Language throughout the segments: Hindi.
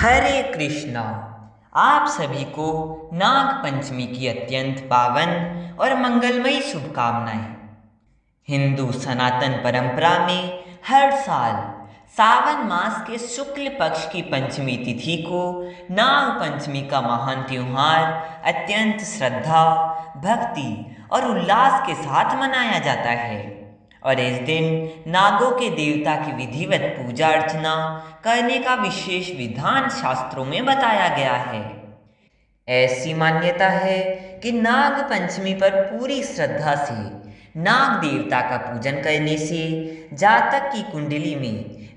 हरे कृष्णा। आप सभी को नाग पंचमी की अत्यंत पावन और मंगलमयी शुभकामनाएं। हिंदू सनातन परंपरा में हर साल सावन मास के शुक्ल पक्ष की पंचमी तिथि को नाग पंचमी का महान त्योहार अत्यंत श्रद्धा, भक्ति और उल्लास के साथ मनाया जाता है। और इस दिन नागों के देवता की विधिवत पूजा अर्चना करने का विशेष विधान शास्त्रों में बताया गया है। ऐसी मान्यता है कि नाग पंचमी पर पूरी श्रद्धा से नाग देवता का पूजन करने से जातक की कुंडली में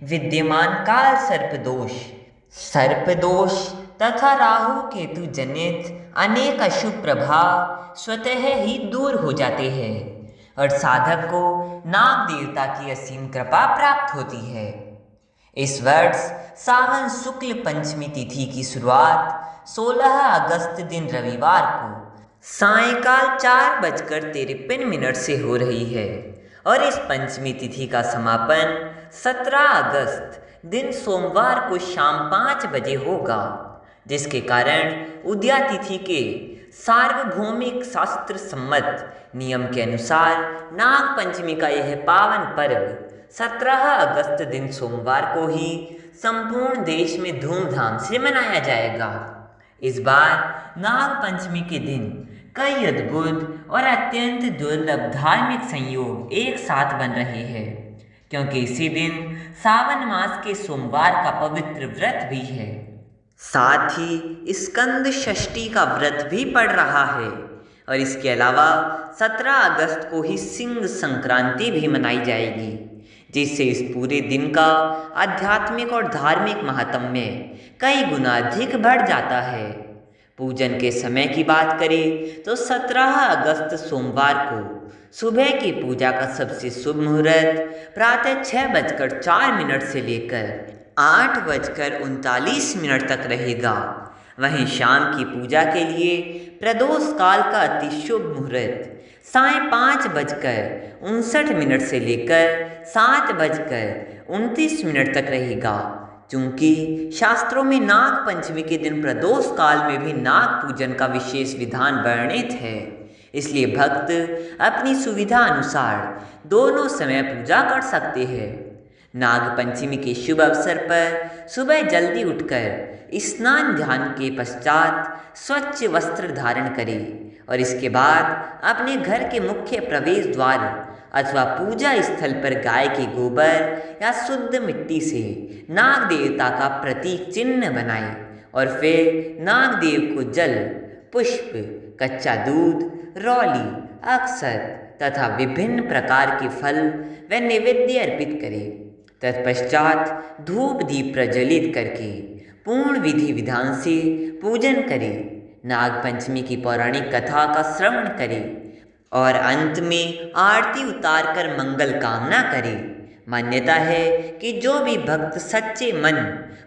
विद्यमान काल सर्पदोष तथा राहु केतु जनित अनेक अशुभ प्रभाव स्वतः ही दूर हो जाते हैं और साधक को नाग देवता की असीम कृपा प्राप्त होती है। इस वर्ष सावन शुक्ल पंचमी तिथि की शुरुआत 16 अगस्त दिन रविवार को सायंकाल 4:53 से हो रही है और इस पंचमी तिथि का समापन 17 अगस्त दिन सोमवार को शाम 5 बजे होगा, जिसके कारण उदया तिथि के सार्वभौमिक शास्त्र सम्मत नियम के अनुसार नाग पंचमी का यह पावन पर्व 17 अगस्त दिन सोमवार को ही संपूर्ण देश में धूमधाम से मनाया जाएगा। इस बार नाग पंचमी के दिन कई अद्भुत और अत्यंत दुर्लभ धार्मिक संयोग एक साथ बन रहे हैं, क्योंकि इसी दिन सावन मास के सोमवार का पवित्र व्रत भी है। साथ ही स्कंद षष्ठी का व्रत भी पड़ रहा है और इसके अलावा 17 अगस्त को ही सिंह संक्रांति भी मनाई जाएगी, जिससे इस पूरे दिन का आध्यात्मिक और धार्मिक महात्म्य कई गुना अधिक बढ़ जाता है। पूजन के समय की बात करें तो 17 अगस्त सोमवार को सुबह की पूजा का सबसे शुभ मुहूर्त प्रातः 6:04 से लेकर 8:39 तक रहेगा। वहीं शाम की पूजा के लिए प्रदोष काल का अति शुभ मुहूर्त साय 5:59 से लेकर 7:29 तक रहेगा। चूंकि शास्त्रों में नाग पंचमी के दिन प्रदोष काल में भी नाग पूजन का विशेष विधान वर्णित है, इसलिए भक्त अपनी सुविधा अनुसार दोनों समय पूजा कर सकते हैं। नाग पंचमी के शुभ अवसर पर सुबह जल्दी उठकर स्नान ध्यान के पश्चात स्वच्छ वस्त्र धारण करें और इसके बाद अपने घर के मुख्य प्रवेश द्वार अथवा पूजा स्थल पर गाय के गोबर या शुद्ध मिट्टी से नाग देवता का प्रतीक चिन्ह बनाएं और फिर नाग देव को जल, पुष्प, कच्चा दूध, रौली, अक्षत तथा विभिन्न प्रकार के फल व नैवेद्य अर्पित करें। तत्पश्चात धूप दीप प्रज्वलित करके पूर्ण विधि विधान से पूजन करें, नाग पंचमी की पौराणिक कथा का श्रवण करें और अंत में आरती उतारकर मंगल कामना करें। मान्यता है कि जो भी भक्त सच्चे मन,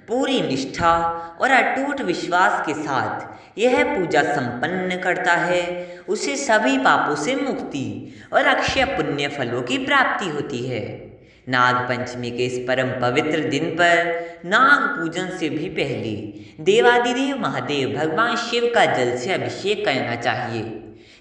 पूरी निष्ठा और अटूट विश्वास के साथ यह पूजा संपन्न करता है, उसे सभी पापों से मुक्ति और अक्षय पुण्य फलों की प्राप्ति होती है। नाग पंचमी के इस परम पवित्र दिन पर नाग पूजन से भी पहले देवादिदेव महादेव भगवान शिव का जल से अभिषेक करना चाहिए,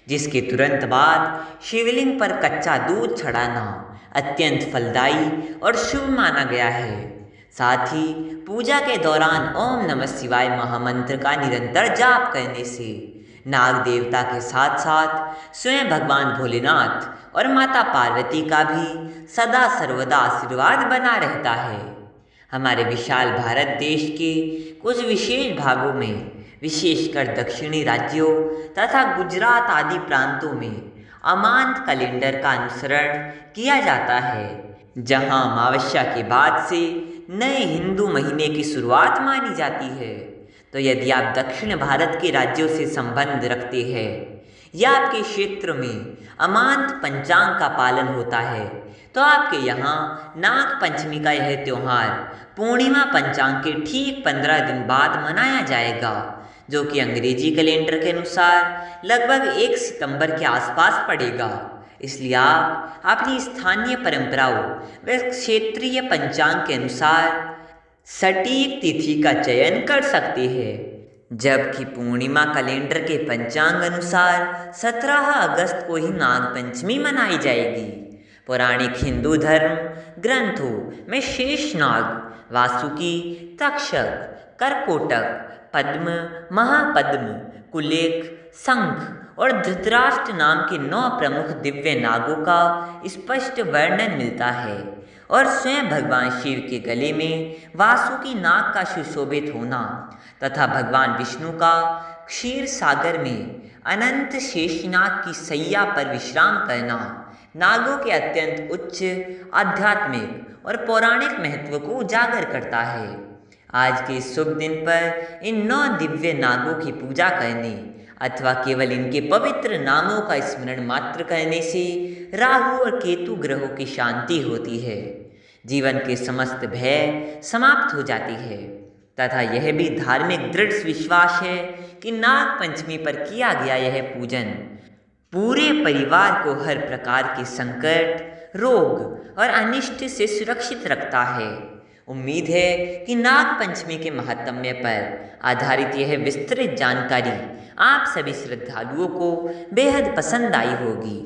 जिसके तुरंत बाद शिवलिंग पर कच्चा दूध चढ़ाना अत्यंत फलदायी और शुभ माना गया है। साथ ही पूजा के दौरान ओम नमः शिवाय महामंत्र का निरंतर जाप करने से नाग देवता के साथ साथ स्वयं भगवान भोलेनाथ और माता पार्वती का भी सदा सर्वदा आशीर्वाद बना रहता है। हमारे विशाल भारत देश के कुछ विशेष भागों में, विशेषकर दक्षिणी राज्यों तथा गुजरात आदि प्रांतों में अमांत कैलेंडर का अनुसरण किया जाता है, जहां अमावस्या के बाद से नए हिंदू महीने की शुरुआत मानी जाती है। तो यदि आप दक्षिण भारत के राज्यों से संबंध रखते हैं या आपके क्षेत्र में अमांत पंचांग का पालन होता है, तो आपके यहाँ नाग पंचमी का यह त्योहार पूर्णिमा पंचांग के ठीक 15 दिन बाद मनाया जाएगा, जो कि अंग्रेजी कैलेंडर के अनुसार लगभग 1 सितंबर के आसपास पड़ेगा। इसलिए आप अपनी स्थानीय परंपराओं व क्षेत्रीय पंचांग के अनुसार सटीक तिथि का चयन कर सकती है, जबकि पूर्णिमा कैलेंडर के पंचांग अनुसार 17 अगस्त को ही नागपंचमी मनाई जाएगी। पौराणिक हिंदू धर्म ग्रंथों में शेषनाग, वासुकी, तक्षक, करकोटक, पद्म, महापद्म, कुलेख, शंख और धृतराष्ट्र नाम के 9 प्रमुख दिव्य नागों का स्पष्ट वर्णन मिलता है और स्वयं भगवान शिव के गले में वासुकी नाग का सुशोभित होना तथा भगवान विष्णु का क्षीर सागर में अनंत शेषनाग की सैया पर विश्राम करना नागों के अत्यंत उच्च आध्यात्मिक और पौराणिक महत्व को उजागर करता है। आज के इस शुभ दिन पर इन 9 दिव्य नागों की पूजा करने अथवा केवल इनके पवित्र नामों का स्मरण मात्र करने से राहु और केतु ग्रहों की शांति होती है, जीवन के समस्त भय समाप्त हो जाती है तथा यह भी धार्मिक दृढ़ विश्वास है कि नाग पंचमी पर किया गया यह पूजन पूरे परिवार को हर प्रकार के संकट, रोग और अनिष्ट से सुरक्षित रखता है। उम्मीद है कि नाग पंचमी के महात्म्य पर आधारित यह विस्तृत जानकारी आप सभी श्रद्धालुओं को बेहद पसंद आई होगी।